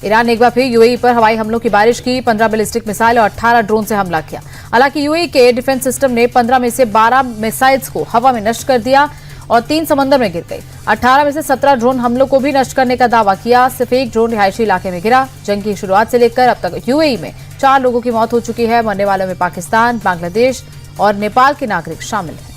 Iran ने एक बार फिर यूएई पर हवाई हमलों की बारिश की। 15 बैलिस्टिक मिसाइल और 18 ड्रोन से हमला किया। हालांकि यूएई के डिफेंस सिस्टम ने 15 में से 12 मिसाइल्स को हवा में नष्ट कर दिया और 3 समंदर में गिर गई। 18 में से 17 ड्रोन हमलों को भी नष्ट करने का दावा किया। सिर्फ एक ड्रोन रिहायशी इलाके में गिरा। जंग की शुरुआत से लेकर अब तक यूएई में 4 लोगों की मौत हो चुकी है। मरने वालों में पाकिस्तान, बांग्लादेश और नेपाल के नागरिक शामिल हैं।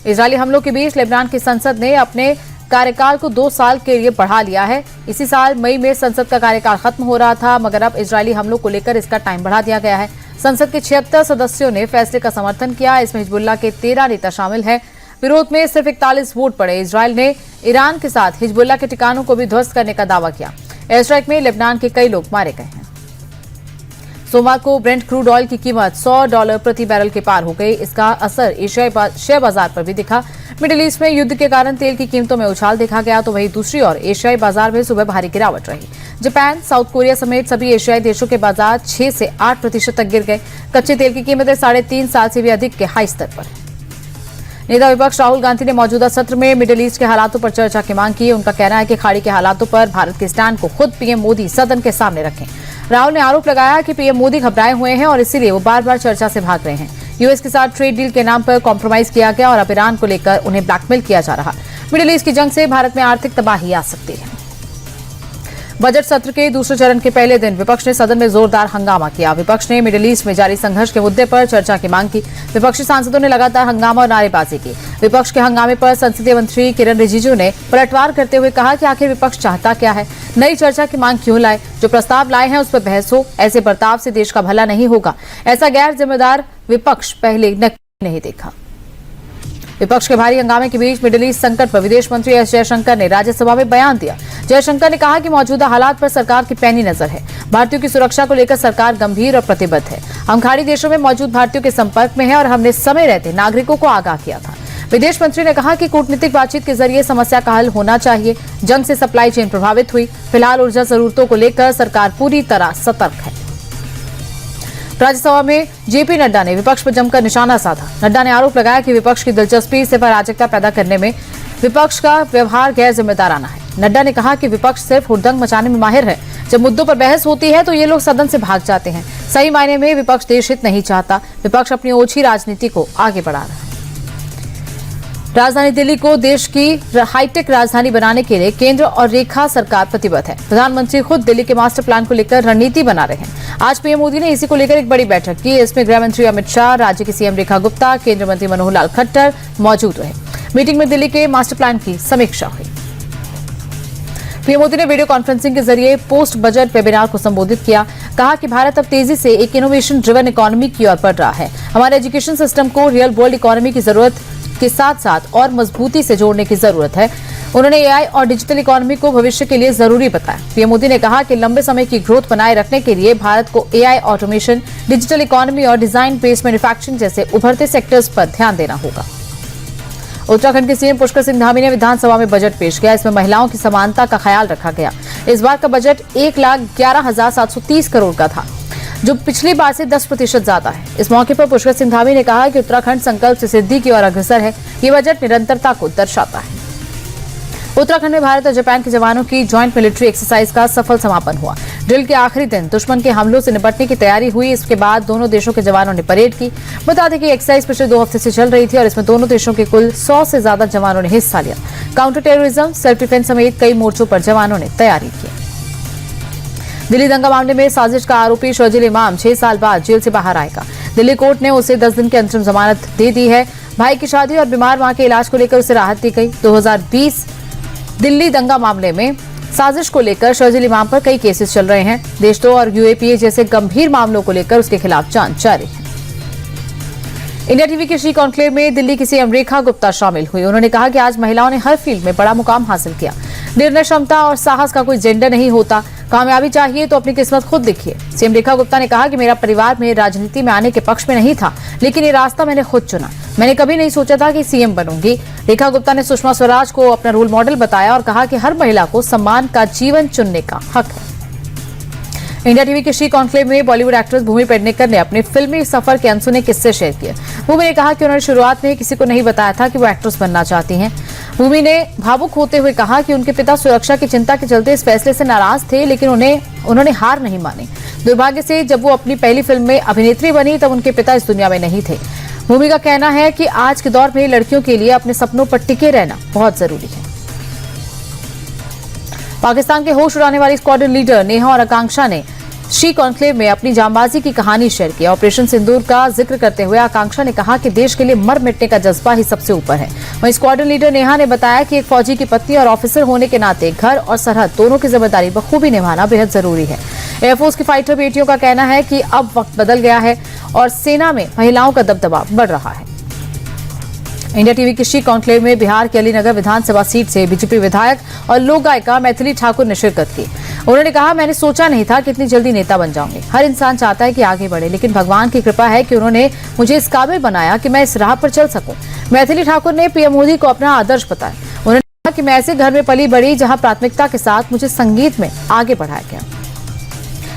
इजरायली हमलों के बीच लेबनान की संसद ने अपने कार्यकाल को 2 साल के लिए बढ़ा लिया है। इसी साल मई में संसद का कार्यकाल खत्म हो रहा था, मगर अब इजरायली हमलों को लेकर इसका टाइम बढ़ा दिया गया है। संसद के 76 सदस्यों ने फैसले का समर्थन किया। इसमें हिजबुल्लाह के 13 नेता शामिल हैं। विरोध में सिर्फ 41 वोट पड़े। इजरायल ने ईरान के साथ हिजबुल्लाह के ठिकानों को भी ध्वस्त करने का दावा किया। एयर स्ट्राइक में लेबनान के कई लोग मारे गए हैं। सोमवार को ब्रेंट क्रूड ऑयल की कीमत $100 प्रति बैरल के पार हो गई। इसका असर एशियाई शेयर बाजार पर भी दिखा। मिडिल ईस्ट में युद्ध के कारण तेल की कीमतों में उछाल देखा गया, तो वहीं दूसरी ओर एशियाई बाजार में सुबह भारी गिरावट रही। जापान, साउथ कोरिया समेत सभी एशियाई देशों के बाजार 6 से 8% तक गिर गए। कच्चे तेल की कीमतें 3.5 साल से भी अधिक के हाई स्तर पर। नेता विपक्ष राहुल गांधी ने मौजूदा सत्र में मिडिल ईस्ट के हालातों पर चर्चा की मांग की। उनका कहना है कि खाड़ी के हालातों पर भारत के स्टैंड को खुद पीएम मोदी सदन के सामने रखें। राहुल ने आरोप लगाया कि पीएम मोदी घबराए हुए हैं और इसीलिए वो बार बार चर्चा से भाग रहे हैं। यूएस के साथ ट्रेड डील के नाम पर कॉम्प्रोमाइज किया गया और अब ईरान को लेकर उन्हें ब्लैकमेल किया जा रहा। मिडिल ईस्ट की जंग से भारत में आर्थिक तबाही आ सकती है। बजट सत्र के दूसरे चरण के पहले दिन विपक्ष ने सदन में जोरदार हंगामा किया। विपक्ष ने मिडिल ईस्ट में जारी संघर्ष के मुद्दे पर चर्चा की मांग की। विपक्षी सांसदों ने लगातार हंगामा और नारेबाजी की। विपक्ष के हंगामे पर संसदीय मंत्री किरण रिजिजू ने पलटवार करते हुए कहा कि आखिर विपक्ष चाहता क्या है, नई चर्चा की मांग क्यों लाए, जो प्रस्ताव लाए हैं उस पर बहस हो। ऐसे बर्ताव से देश का भला नहीं होगा। ऐसा गैर जिम्मेदार विपक्ष पहले नहीं देखा। विपक्ष के भारी हंगामे के बीच मिडिल ईस्ट संकट पर विदेश मंत्री एस जयशंकर ने राज्यसभा में बयान दिया। जयशंकर ने कहा कि मौजूदा हालात पर सरकार की पैनी नजर है। भारतीयों की सुरक्षा को लेकर सरकार गंभीर और प्रतिबद्ध है। हम खाड़ी देशों में मौजूद भारतीयों के संपर्क में हैं और हमने समय रहते नागरिकों को आगाह किया था। विदेश मंत्री ने कहा कि कूटनीतिक बातचीत के जरिए समस्या का हल होना चाहिए। जंग से सप्लाई चेन प्रभावित हुई। फिलहाल ऊर्जा जरूरतों को लेकर सरकार पूरी तरह सतर्क है। राज्यसभा में जेपी नड्डा ने विपक्ष पर जमकर निशाना साधा। नड्डा ने आरोप लगाया कि विपक्ष की दिलचस्पी सिर्फ अराजकता पैदा करने में विपक्ष का व्यवहार गैर जिम्मेदाराना है। नड्डा ने कहा कि विपक्ष सिर्फ हुड़दंग मचाने में माहिर है। जब मुद्दों पर बहस होती है तो ये लोग सदन से भाग जाते हैं। सही मायने में विपक्ष देश हित नहीं चाहता। विपक्ष अपनी ओछी राजनीति को आगे बढ़ा रहा है। राजधानी दिल्ली को देश की हाईटेक राजधानी बनाने के लिए केंद्र और रेखा सरकार प्रतिबद्ध है। प्रधानमंत्री खुद दिल्ली के मास्टर प्लान को लेकर रणनीति बना रहे हैं। आज पीएम मोदी ने इसी को लेकर एक बड़ी बैठक की। इसमें गृह मंत्री अमित शाह, राज्य की सीएम रेखा गुप्ता, केंद्रीय मंत्री मनोहर लाल खट्टर मौजूद रहे। मीटिंग में दिल्ली के मास्टर प्लान की समीक्षा हुई। पीएम मोदी ने वीडियो कॉन्फ्रेंसिंग के जरिए पोस्ट बजट वेबिनार को संबोधित किया। कहा कि भारत अब तेजी से एक इनोवेशन ड्रिवन इकोनॉमी की ओर बढ़ रहा है। हमारे एजुकेशन सिस्टम को रियल वर्ल्ड इकोनॉमी की जरूरत के साथ साथ और मजबूती से जोड़ने की जरूरत है। उन्होंने एआई और डिजिटल इकोनॉमी को भविष्य के लिए जरूरी बताया। पीएम मोदी ने कहा कि लंबे समय की ग्रोथ बनाए रखने के लिए भारत को एआई, ऑटोमेशन, डिजिटल इकोनॉमी और डिजाइन बेस्ड मैन्युफैक्चरिंग जैसे उभरते सेक्टर्स पर ध्यान देना होगा। उत्तराखंड के सीएम पुष्कर सिंह धामी ने विधानसभा में बजट पेश किया। इसमें महिलाओं की समानता का ख्याल रखा गया। इस बार का बजट 1,11,730 करोड़ का था, जो पिछली बार से 10% ज्यादा है। इस मौके पर पुष्कर सिंह धामी ने कहा कि उत्तराखंड संकल्प से सिद्धि की ओर अग्रसर है। ये बजट निरंतरता को दर्शाता है। उत्तराखंड में भारत और जापान के जवानों की ज्वाइंट मिलिट्री एक्सरसाइज का सफल समापन हुआ। ड्रिल के आखिरी दिन दुश्मन के हमलों से निपटने की तैयारी हुई। इसके बाद दोनों देशों के जवानों ने परेड की। बता दें कि एक्सरसाइज पिछले 2 हफ्ते से चल रही थी और इसमें दोनों देशों के कुल 100 से ज्यादा जवानों ने हिस्सा लिया। काउंटर टेररिज्म, सेल्फ डिफेंस समेत कई मोर्चों पर जवानों ने तैयारी की। दिल्ली दंगा मामले में साजिश का आरोपी शर्जील इमाम 6 साल बाद जेल से बाहर आएगा। दिल्ली कोर्ट ने उसे 10 दिन की अंतरिम जमानत दे दी है। भाई की शादी और बीमार मां के इलाज को लेकर उसे राहत दी गई। 2020 दिल्ली दंगा मामले में साजिश को लेकर शर्जील इमाम पर कई केसेस चल रहे हैं। देशद्रोह और यूएपीए जैसे गंभीर मामलों को लेकर उसके खिलाफ जांच जारी है। इंडिया टीवी के श्री कॉन्क्लेव में दिल्ली की सीएम रेखा गुप्ता शामिल हुई। उन्होंने कहा कि आज महिलाओं ने हर फील्ड में बड़ा मुकाम हासिल किया। निर्णय क्षमता और साहस का कोई जेंडर नहीं होता। कामयाबी चाहिए तो अपनी किस्मत खुद लिखिए। सीएम रेखा गुप्ता ने कहा कि मेरा परिवार में राजनीति में आने के पक्ष में नहीं था, लेकिन ये रास्ता मैंने खुद चुना। मैंने कभी नहीं सोचा था कि सीएम बनूंगी। रेखा गुप्ता ने सुषमा स्वराज को अपना रोल मॉडल बताया और कहा कि हर महिला को सम्मान का जीवन चुनने का हक है। इंडिया टीवी के श्री कॉन्क्लेव में बॉलीवुड एक्ट्रेस भूमि पेडनेकर ने अपने फिल्मी सफर के अनसुने किस्से शेयर किए। भूमि ने कहा कि उन्होंने शुरुआत में किसी को नहीं बताया था कि वो एक्ट्रेस बनना चाहती हैं। भूमि ने भावुक होते हुए कहा कि उनके पिता सुरक्षा की चिंता के चलते इस फैसले से नाराज थे, लेकिन उन्होंने हार नहीं मानी। दुर्भाग्य से जब वो अपनी पहली फिल्म में अभिनेत्री बनी तब उनके पिता इस दुनिया में नहीं थे। भूमि का कहना है कि आज के दौर में लड़कियों के लिए अपने सपनों पर टिके रहना बहुत जरूरी है। पाकिस्तान के होश उड़ाने वाली स्क्वाड्रन लीडर नेहा और आकांक्षा ने शी कॉन्क्लेव में अपनी जांबाजी की कहानी शेयर की। ऑपरेशन सिंदूर का जिक्र करते हुए आकांक्षा ने कहा कि देश के लिए मर मिटने का जज्बा ही सबसे ऊपर है। वहीं स्क्वाड्रन लीडर नेहा ने बताया कि एक फौजी की पत्नी और ऑफिसर होने के नाते घर और सरहद दोनों की जिम्मेदारी बखूबी निभाना बेहद जरूरी है। एयरफोर्स की फाइटर बेटियों का कहना है कि अब वक्त बदल गया है और सेना में महिलाओं का दबदबा बढ़ रहा है। इंडिया टीवी की शी कॉन्क्लेव में बिहार के अलीनगर विधानसभा सीट से बीजेपी विधायक और लोक गायिका मैथिली ठाकुर ने शिरकत की। उन्होंने कहा, मैंने सोचा नहीं था कि इतनी जल्दी नेता बन जाऊंगी। हर इंसान चाहता है कि आगे बढ़े, लेकिन भगवान की कृपा है कि उन्होंने मुझे इस काबिल बनाया कि मैं इस राह पर चल सकूं। मैथिली ठाकुर ने पीएम मोदी को अपना आदर्श बताया। उन्होंने कहा कि मैं ऐसे घर में पली बड़ी जहां प्राथमिकता के साथ मुझे संगीत में आगे बढ़ाया गया।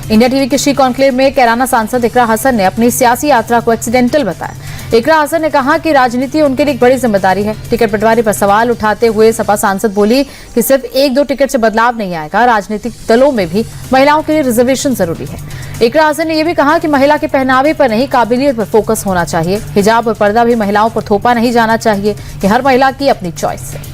इंडिया टीवी के शी कॉन्क्लेव में कैराना सांसद इकरा हसन ने अपनी सियासी यात्रा को एक्सीडेंटल बताया। इकरा हसन ने कहा कि राजनीति उनके लिए एक बड़ी जिम्मेदारी है। टिकट बंटवारे पर सवाल उठाते हुए सपा सांसद बोली कि सिर्फ 1-2 टिकट से बदलाव नहीं आएगा, राजनीतिक दलों में भी महिलाओं के लिए रिजर्वेशन जरूरी है। इकरा हसन ने यह भी कहा कि महिला के पहनावे पर नहीं, काबिलियत पर फोकस होना चाहिए। हिजाब और पर्दा भी महिलाओं पर थोपा नहीं जाना चाहिए। ये हर महिला की अपनी चॉइस है।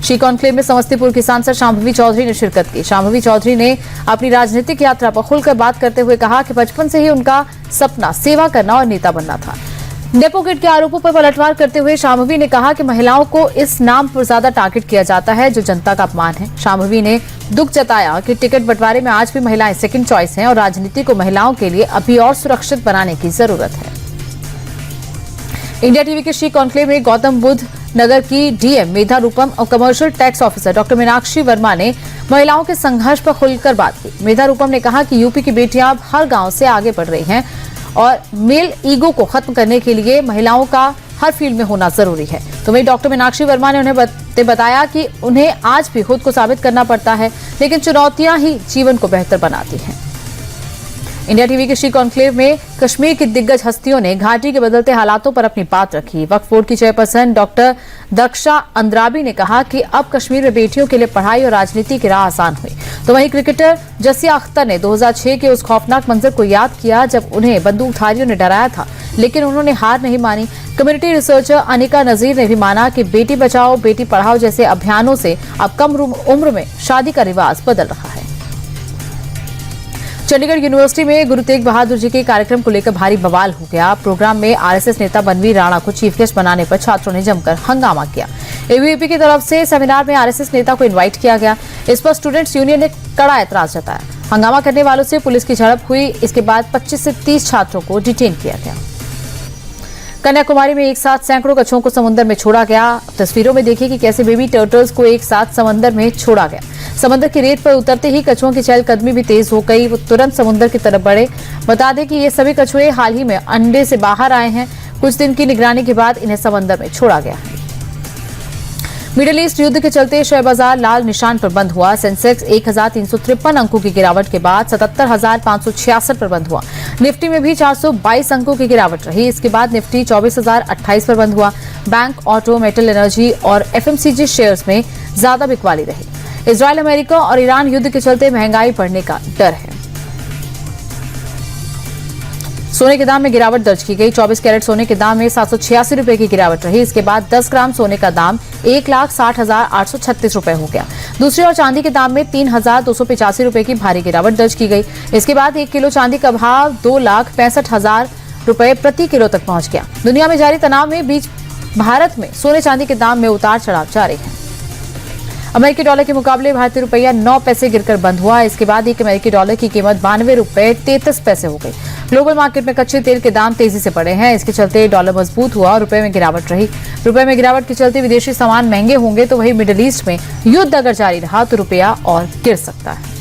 शी कॉन्क्लेव में समस्तीपुर की सांसद शांभवी चौधरी ने शिरकत की। शांभवी चौधरी ने अपनी राजनीतिक यात्रा पर खुलकर बात करते हुए कहा कि बचपन से ही उनका सपना सेवा करना और नेता बनना था। नेपोकिट के आरोपों पर पलटवार करते हुए शांभवी ने कहा कि महिलाओं को इस नाम पर ज्यादा टारगेट किया जाता है जो जनता का अपमान है। शांभवी ने दुख जताया कि टिकट बंटवारे में आज भी महिलाएं सेकंड चॉइस हैं और राजनीति को महिलाओं के लिए अभी और सुरक्षित बनाने की जरूरत है। इंडिया टीवी के शी कॉन्क्लेव में गौतम बुद्ध नगर की डीएम मेधा रूपम और commercial tax officer doctor Meenakshi Verma ने महिलाओं के संघर्ष पर खुलकर बात की। मेधा रूपम ने कहा कि यूपी की बेटियां अब हर गांव से आगे बढ़ रही हैं और मेल ईगो को खत्म करने के लिए महिलाओं का हर फील्ड में होना जरूरी है। तो वहीं डॉक्टर मीनाक्षी वर्मा ने उन्हें बताया कि उन्हें आज भी खुद को साबित करना पड़ता है, लेकिन चुनौतियां ही जीवन को बेहतर बनाती हैं। इंडिया टीवी के शी कॉन्क्लेव में कश्मीर की दिग्गज हस्तियों ने घाटी के बदलते हालातों पर अपनी बात रखी। वक्फ बोर्ड की चेयरपर्सन डॉक्टर दक्षा अंद्राबी ने कहा कि अब कश्मीर में बेटियों के लिए पढ़ाई और राजनीति की राह आसान हुई। तो वहीं क्रिकेटर जसिया अख्तर ने 2006 के उस खौफनाक मंजर को याद किया जब उन्हें बंदूकधारियों ने डराया था, लेकिन उन्होंने हार नहीं मानी। कम्युनिटी रिसर्चर अनिका नजीर ने भी माना कि बेटी बचाओ बेटी पढ़ाओ जैसे अभियानों से अब कम उम्र में शादी का रिवाज बदल रहा है। चंडीगढ़ यूनिवर्सिटी में गुरु तेग बहादुर जी के कार्यक्रम को लेकर भारी बवाल हो गया। प्रोग्राम में आरएसएस नेता बनवीर राणा को चीफ गेस्ट बनाने पर छात्रों ने जमकर हंगामा किया। एबीवीपी की तरफ से सेमिनार में आरएसएस नेता को इनवाइट किया गया। इस पर स्टूडेंट्स यूनियन ने कड़ा ऐतराज जताया। हंगामा करने वालों से पुलिस की झड़प हुई। इसके बाद 25 से 30 छात्रों को डिटेन किया गया। कन्याकुमारी में एक साथ सैकड़ों कछुओं को समुद्र में छोड़ा गया। तस्वीरों में देखिए कि कैसे बेबी टर्टल्स को एक साथ समंदर में छोड़ा गया। समंदर की रेत पर उतरते ही कछुओं की चहलकदमी भी तेज हो गई। वो तुरंत समुद्र की तरफ बढ़े। बता दें कि ये सभी कछुए हाल ही में अंडे से बाहर आए हैं। कुछ दिन की निगरानी के बाद इन्हें समंदर में छोड़ा गया है। मिडिल ईस्ट युद्ध के चलते शेयर बाजार लाल निशान पर बंद हुआ। सेंसेक्स 1353 अंकों की गिरावट के बाद 77,566 पर बंद हुआ। निफ्टी में भी 422 अंकों की गिरावट रही। इसके बाद निफ्टी 24,028 पर बंद हुआ। बैंक, ऑटो, मेटल, एनर्जी और एफएमसीजी शेयर्स में ज्यादा बिकवाली रही। इजरायल, अमेरिका और ईरान युद्ध के चलते महंगाई बढ़ने का डर है। सोने के दाम में गिरावट दर्ज की गई। 24 कैरेट सोने के दाम में 786 रुपए की गिरावट रही। इसके बाद 10 ग्राम सोने का दाम 1,60,836 रुपए हो गया। दूसरी ओर चांदी के दाम में 3,285 रुपए की भारी गिरावट दर्ज की गई। इसके बाद 1 किलो चांदी का भाव 2,65,000 रुपए प्रति किलो तक पहुंच गया। दुनिया में जारी तनाव में बीच भारत में सोने चांदी के दाम में उतार चढ़ाव जारी है। अमेरिकी डॉलर के मुकाबले भारतीय रुपया 9 पैसे गिरकर बंद हुआ। इसके बाद एक अमेरिकी डॉलर की कीमत 92 रुपए 33 पैसे हो गई। ग्लोबल मार्केट में कच्चे तेल के दाम तेजी से बढ़े हैं। इसके चलते डॉलर मजबूत हुआ और रुपए में गिरावट रही। रुपए में गिरावट के चलते विदेशी सामान महंगे होंगे, तो वहीं मिडिल ईस्ट में युद्ध अगर जारी रहा तो रुपया और गिर सकता है।